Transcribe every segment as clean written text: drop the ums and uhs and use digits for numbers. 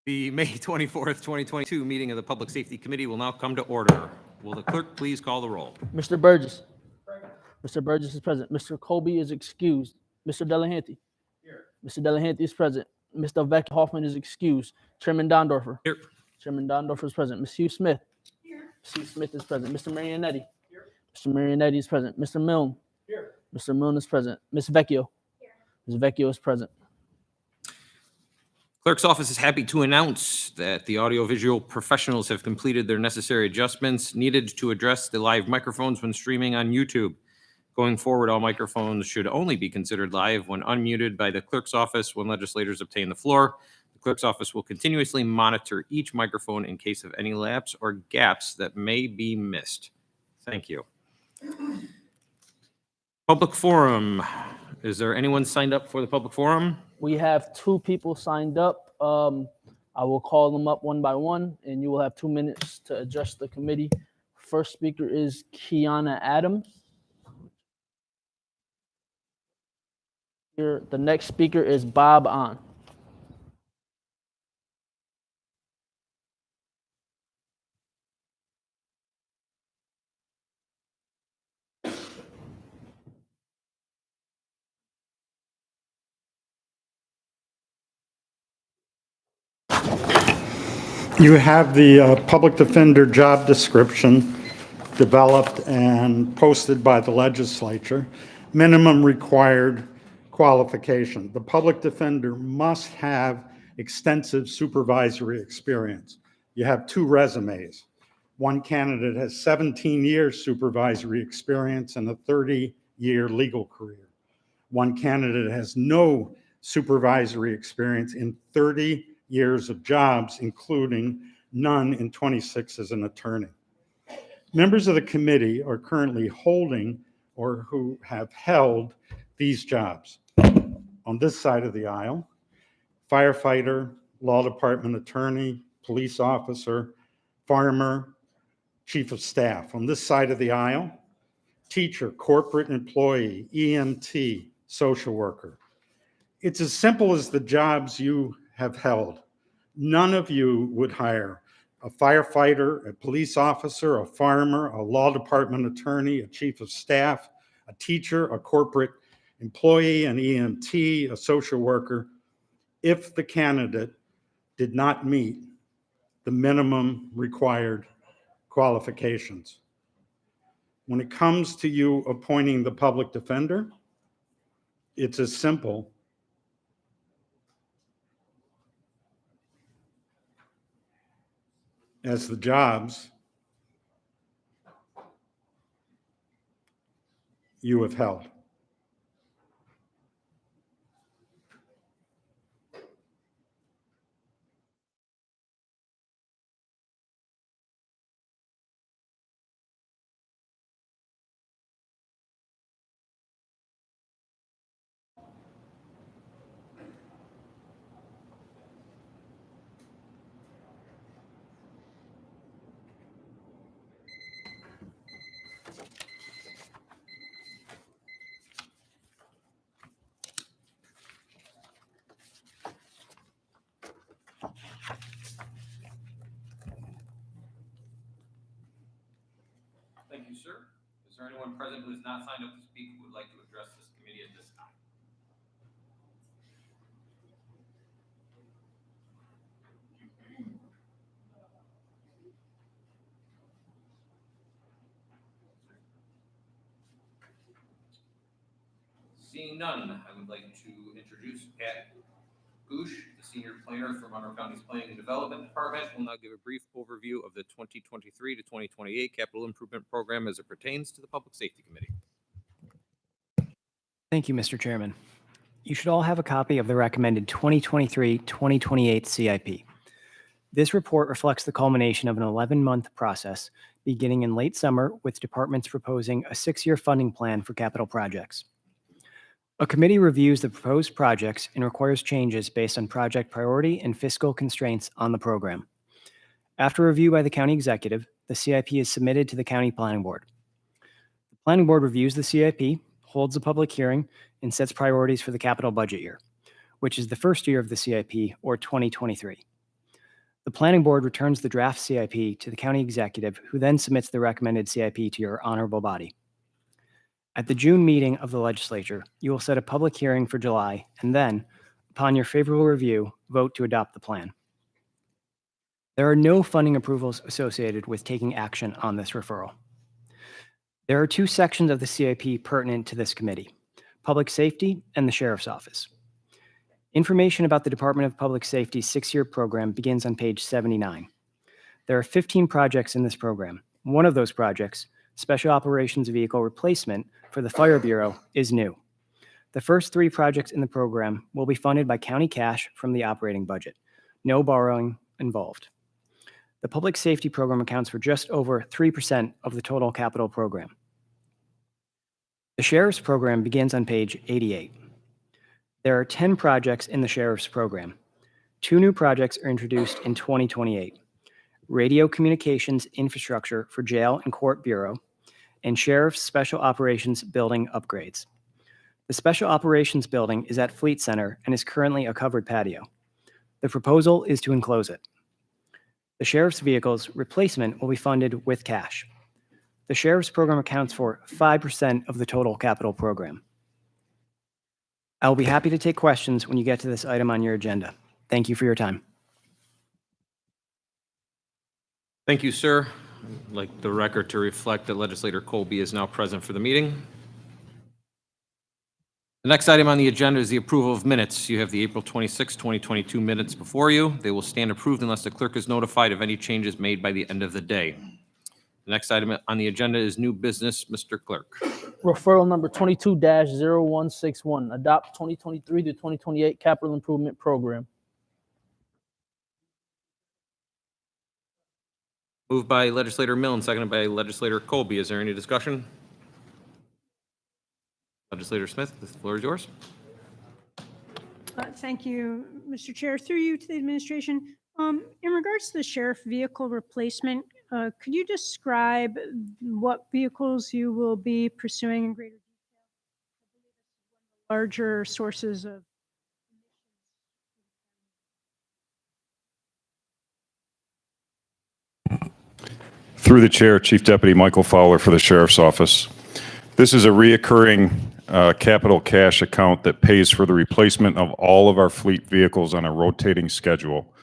The May 24th, 2022 meeting of the Public Safety Committee will now come to order. Will the clerk please call the roll? Mr. Burgess. Mr. Burgess is present. Mr. Colby is excused. Mr. Delahanty. Here. Mr. Delahanty is present. Mr. Vecchio Hoffman is excused. Chairman Dondorfer. Here. Chairman Dondorfer is present. Ms. Hugh Smith. Here. Ms. Hugh Smith is present. Mr. Marionetti. Here. Mr. Marionetti is present. Mr. Milne. Here. Mr. Milne is present. Ms. Vecchio. Here. Ms. Vecchio is present. Clerk's office is happy to announce that the audiovisual professionals have completed their necessary adjustments needed to address the live microphones when streaming on YouTube. Going forward, all microphones should only be considered live when unmuted by the clerk's office when legislators obtain the floor. The clerk's office will continuously monitor each microphone in case of any lapse or gaps that may be missed. Thank you. Public forum. Is there anyone signed up for the public forum? We have 2 people signed up. I will call them up one by one, and you will have 2 minutes to address the committee. First speaker is Kiana Adams. Here, the next speaker is Bob On. You have the public defender job description developed and posted by the legislature. Minimum required qualification. The public defender must have extensive supervisory experience. You have 2 resumes. One candidate has 17 years supervisory experience and a 30-year legal career. One candidate has no supervisory experience in 30 years of jobs, including none in 26 as an attorney. Members of the committee are currently holding or who have held these jobs. On this side of the aisle, firefighter, law department attorney, police officer, farmer, chief of staff. On this side of the aisle, teacher, corporate employee, EMT, social worker. It's as simple as the jobs you have held. None of you would hire a firefighter, a police officer, a farmer, a law department attorney, a chief of staff, a teacher, a corporate employee, an EMT, a social worker, if the candidate did not meet the minimum required qualifications. When it comes to you appointing the public defender, it's as simple as the jobs you have held. Thank you, sir. Is there anyone present who is not signed up to speak who would like to address this committee at this time? Seeing none, I would like to introduce Pat Goosh, the senior planner for Monroe County's Planning and Development Department, will now give a brief overview of the 2023 to 2028 capital improvement program as it pertains to the Public Safety Committee. Thank you, Mr. Chairman. You should all have a copy of the recommended 2023-2028 CIP. This report reflects the culmination of an 11-month process beginning in late summer with departments proposing a 6-year funding plan for capital projects. A committee reviews the proposed projects and requires changes based on project priority and fiscal constraints on the program. After review by the county executive, the CIP is submitted to the county planning board. The planning board reviews the CIP, holds a public hearing, and sets priorities for the capital budget year, which is the first year of the CIP, or 2023. The planning board returns the draft CIP to the county executive, who then submits the recommended CIP to your honorable body. At the June meeting of the legislature, you will set a public hearing for July and then, upon your favorable review, vote to adopt the plan. There are no funding approvals associated with taking action on this referral. There are 2 sections of the CIP pertinent to this committee: public safety and the sheriff's office. Information about the Department of Public Safety's 6-year program begins on page 79. There are 15 projects in this program. One of those projects, Special Operations Vehicle Replacement for the Fire Bureau, is new. The first 3 projects in the program will be funded by county cash from the operating budget. No borrowing involved. The public safety program accounts for just over 3% of the total capital program. The sheriff's program begins on page 88. There are 10 projects in the sheriff's program. 2 new projects are introduced in 2028: radio communications infrastructure for jail and court bureau, and sheriff's special operations building upgrades. The special operations building is at Fleet Center and is currently a covered patio. The proposal is to enclose it. The sheriff's vehicles replacement will be funded with cash. The sheriff's program accounts for 5% of the total capital program. I will be happy to take questions when you get to this item on your agenda. Thank you for your time. Thank you, sir. I'd like the record to reflect that Legislator Colby is now present for the meeting. The next item on the agenda is the approval of minutes. You have the April 26, 2022 minutes before you. They will stand approved unless the clerk is notified of any changes made by the end of the day. The next item on the agenda is new business. Mr. Clerk. Referral number 22-0161, adopt 2023 to 2028 capital improvement program. Moved by Legislator Milne, seconded by Legislator Colby. Is there any discussion? Legislator Smith, the floor is yours. Thank you, Mr. Chair. Through you to the administration. In regards to the sheriff vehicle replacement, could you describe what vehicles you will be pursuing in greater detail? Larger sources of Through the chair, Chief Deputy Michael Fowler for the Sheriff's Office. This is a reoccurring capital cash account that pays for the replacement of all of our fleet vehicles on a rotating schedule.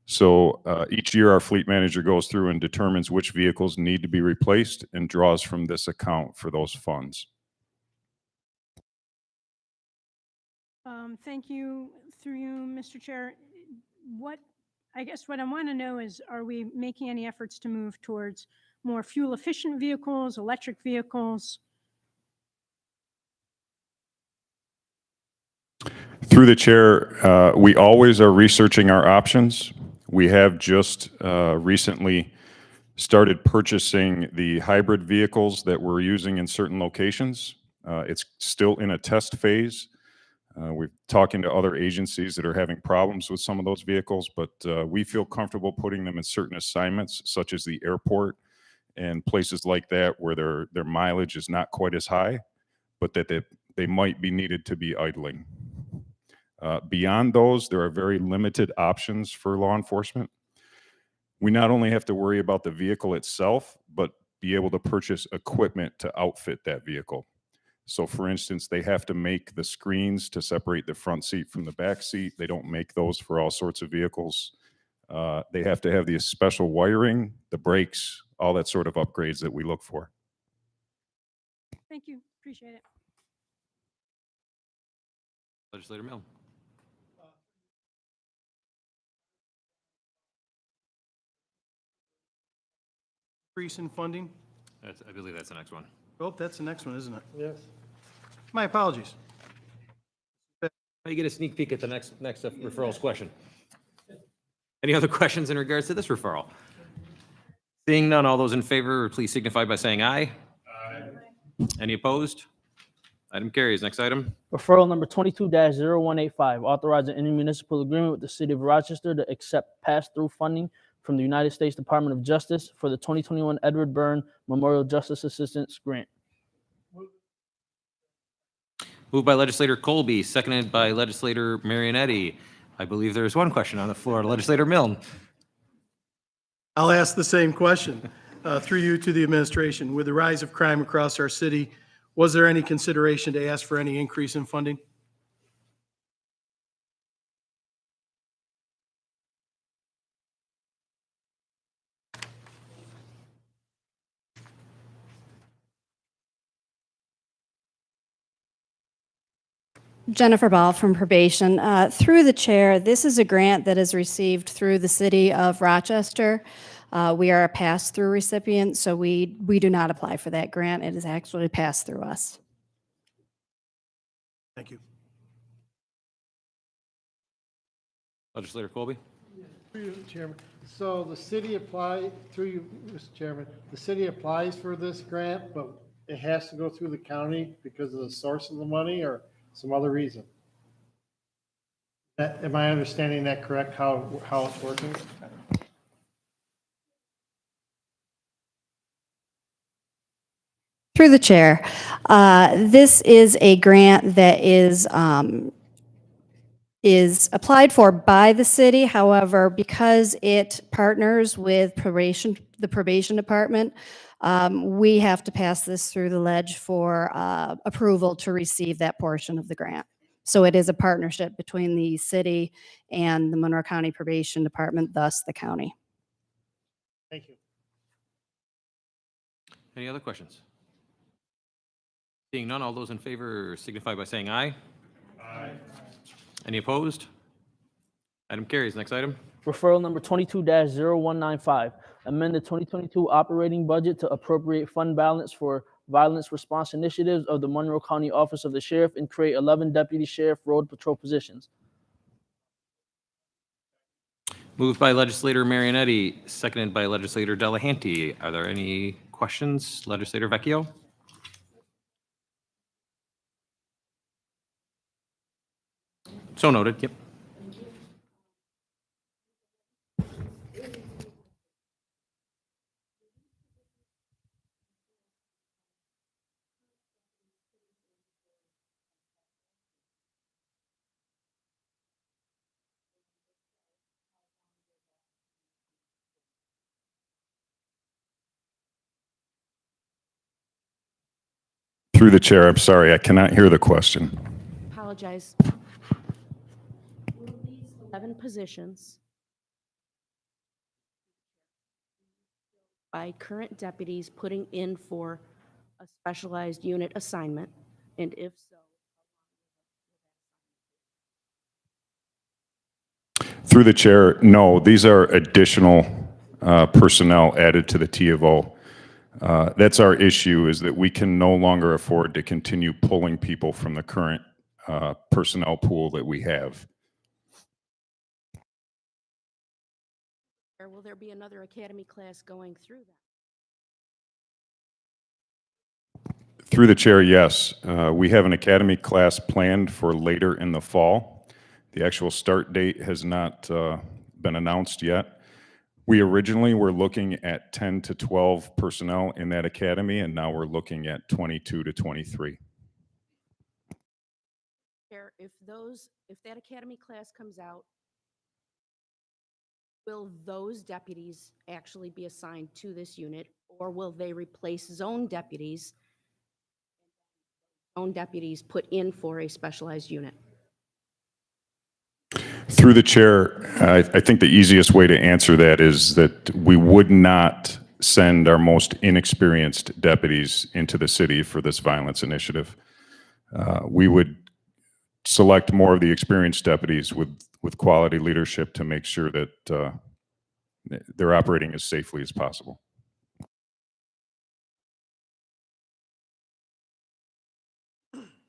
So each year our fleet manager goes through and determines which vehicles need to be replaced and draws from this account for those funds. Thank you. Through you, Mr. Chair. I guess what I want to know is, are we making any efforts to move towards more fuel efficient vehicles, electric vehicles? Through the chair, we always are researching our options. We have just recently started purchasing the hybrid vehicles that we're using in certain locations. It's still in a test phase. We're talking to other agencies that are having problems with some of those vehicles, but we feel comfortable putting them in certain assignments, such as the airport and places like that where their mileage is not quite as high, but that they might be needed to be idling. Beyond those, there are very limited options for law enforcement. We not only have to worry about the vehicle itself, but be able to purchase equipment to outfit that vehicle. So for instance, they have to make the screens to separate the front seat from the back seat. They don't make those for all sorts of vehicles. They have to have the special wiring, the brakes, all that sort of upgrades that we look for. Thank you. Appreciate it. Legislator Milne. Increase in funding? I believe that's the next one. Oh, that's the next one, isn't it? Yes. My apologies. You get a sneak peek at the next referrals question. Any other questions in regards to this referral? Seeing none, all those in favor, please signify by saying aye. Aye. Any opposed? Item carries. Next item. Referral number 22-0185, authorizing intermunicipal agreement with the city of Rochester to accept pass-through funding from the United States Department of Justice for the 2021 Edward Byrne Memorial Justice Assistance Grant. Moved by Legislator Colby, seconded by Legislator Marionetti. I believe there is one question on the floor. Legislator Milne. I'll ask the same question through you to the administration. With the rise of crime across our city, was there any consideration to ask for any increase in funding? Jennifer Ball from Probation. Through the chair, this is a grant that is received through the city of Rochester. We are a pass-through recipient, so we do not apply for that grant. It is actually passed through us. Thank you. Legislator Colby? Through you, Chairman. So the city through you, Mr. Chairman, the city applies for this grant, but it has to go through the county because of the source of the money or some other reason? Am I understanding that correct, how it's working? Through the chair, this is a grant that is applied for by the city. However, because it partners with the probation department, we have to pass this through the ledge for approval to receive that portion of the grant. So it is a partnership between the city and the Monroe County Probation Department, thus the county. Thank you. Any other questions? Seeing none, all those in favor signify by saying aye. Aye. Any opposed? Item carries. Next item. Referral number 22-0195, amend the 2022 operating budget to appropriate fund balance for violence response initiatives of the Monroe County Office of the Sheriff and create 11 deputy sheriff road patrol positions. Moved by legislator Marianetti, seconded by legislator Delahanty. Are there any questions? Legislator Vecchio? So noted. Yep. Through the chair, I'm sorry, I cannot hear the question. Apologize. Will these 11 positions by current deputies putting in for a specialized unit assignment? And if so, Through the chair, no, these are additional personnel added to the T of O. That's our issue, is that we can no longer afford to continue pulling people from the current personnel pool that we have. or will there be another academy class going through that? Through the chair, yes. We have an academy class planned for later in the fall. The actual start date has not been announced yet. We originally were looking at 10 to 12 personnel in that academy, and now we're looking at 22 to 23. Chair, if that academy class comes out, will those deputies actually be assigned to this unit, or will they replace zone deputies put in for a specialized unit? Through the chair, I think the easiest way to answer that is that we would not send our most inexperienced deputies into the city for this violence initiative. We would select more of the experienced deputies with quality leadership to make sure that they're operating as safely as possible.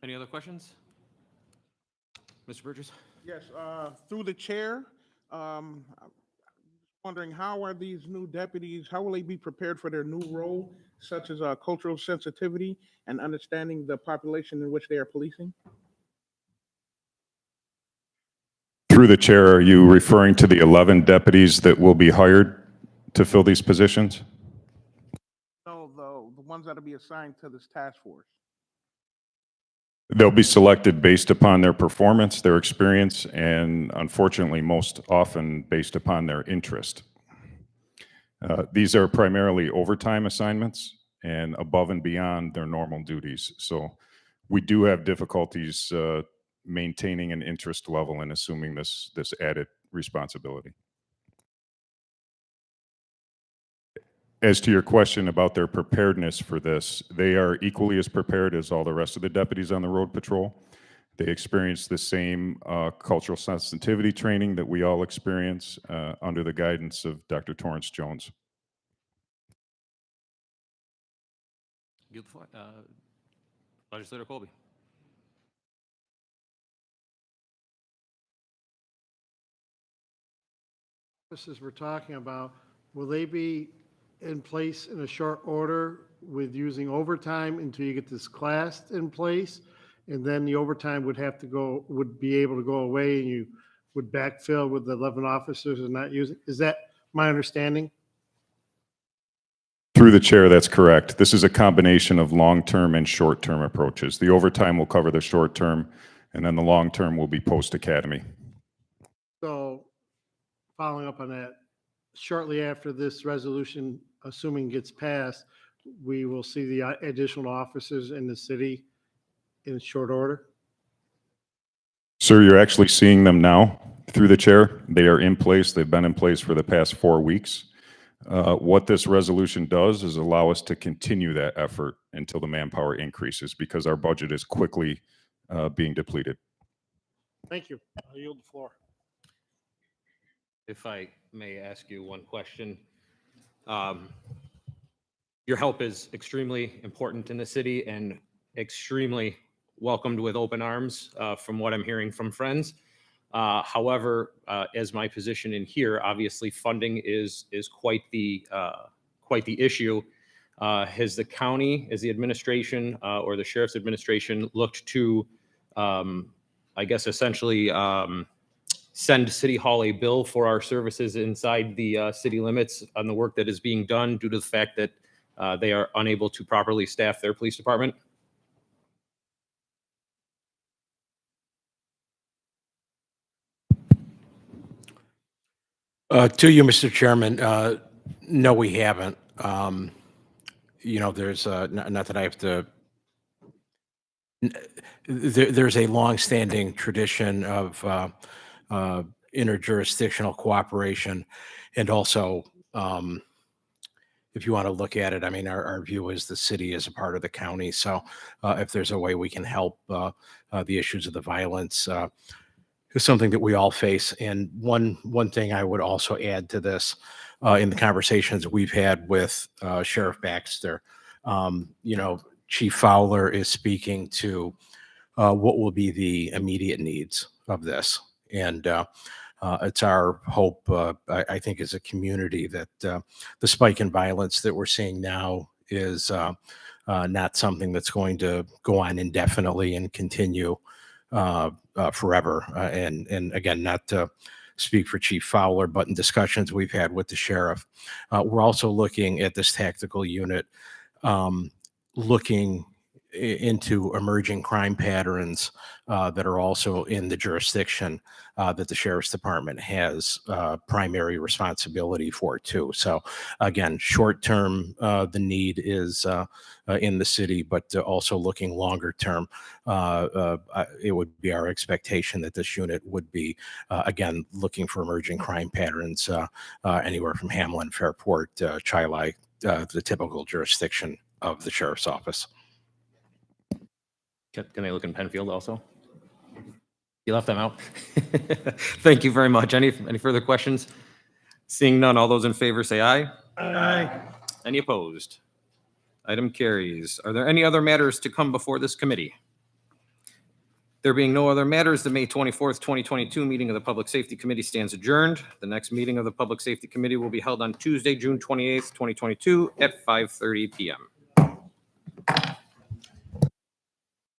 Any other questions? Mr. Burgess? Yes, through the chair, wondering how are these new deputies, how will they be prepared for their new role, such as cultural sensitivity and understanding the population in which they are policing? Through the chair, are you referring to the 11 deputies that will be hired to fill these positions? No, the ones that will be assigned to this task force. They'll be selected based upon their performance, their experience, and unfortunately, most often based upon their interest. These are primarily overtime assignments and above and beyond their normal duties. So we do have difficulties maintaining an interest level and assuming this added responsibility. As to your question about their preparedness for this, they are equally as prepared as all the rest of the deputies on the road patrol. They experience the same cultural sensitivity training that we all experience under the guidance of Dr. Torrance Jones. Yield the floor. Legislator Colby. Officers we're talking about, will they be in place in a short order with using overtime until you get this class in place? And then the overtime would be able to go away and you would backfill with the 11 officers and not use it? Is that my understanding? Through the chair, that's correct. This is a combination of long-term and short-term approaches. The overtime will cover the short-term, and then the long-term will be post-academy. So following up on that, shortly after this resolution, assuming gets passed, we will see the additional officers in the city in short order? Sir, you're actually seeing them now through the chair. They are in place. They've been in place for the past 4 weeks. What this resolution does is allow us to continue that effort until the manpower increases because our budget is quickly being depleted. Thank you. I'll yield the floor. If I may ask you one question. Your help is extremely important in the city and extremely welcomed with open arms from what I'm hearing from friends. However, as my position in here, obviously funding is quite the issue. Has the county, has the administration or the sheriff's administration looked to, I guess, essentially send City Hall a bill for our services inside the city limits on the work that is being done due to the fact that they are unable to properly staff their police department? To you, Mr. Chairman, no, we haven't. There's not that I have to. There's a longstanding tradition of interjurisdictional cooperation, and also, if you want to look at it, I mean, our view is the city is a part of the county. So, if there's a way we can help the issues of the violence. Is something that we all face. And one thing I would also add to this, in the conversations we've had with Sheriff Baxter, Chief Fowler is speaking to what will be the immediate needs of this. And it's our hope, I think, as a community that the spike in violence that we're seeing now is not something that's going to go on indefinitely and continue forever. And again, not to speak for Chief Fowler, but in discussions we've had with the sheriff, we're also looking at this tactical unit, looking into emerging crime patterns that are also in the jurisdiction that the sheriff's department has primary responsibility for too. So again, short term, the need is in the city, but also looking longer term, it would be our expectation that this unit would be, again, looking for emerging crime patterns anywhere from Hamlin, Fairport, Chili, the typical jurisdiction of the sheriff's office. Can they look in Penfield also? You left them out. Thank you very much. Any further questions? Seeing none, all those in favor say aye. Aye. Any opposed? Item carries. Are there any other matters to come before this committee? There being no other matters, the May 24th, 2022 meeting of the Public Safety Committee stands adjourned. The next meeting of the Public Safety Committee will be held on Tuesday, June 28th, 2022 at 5:30 p.m.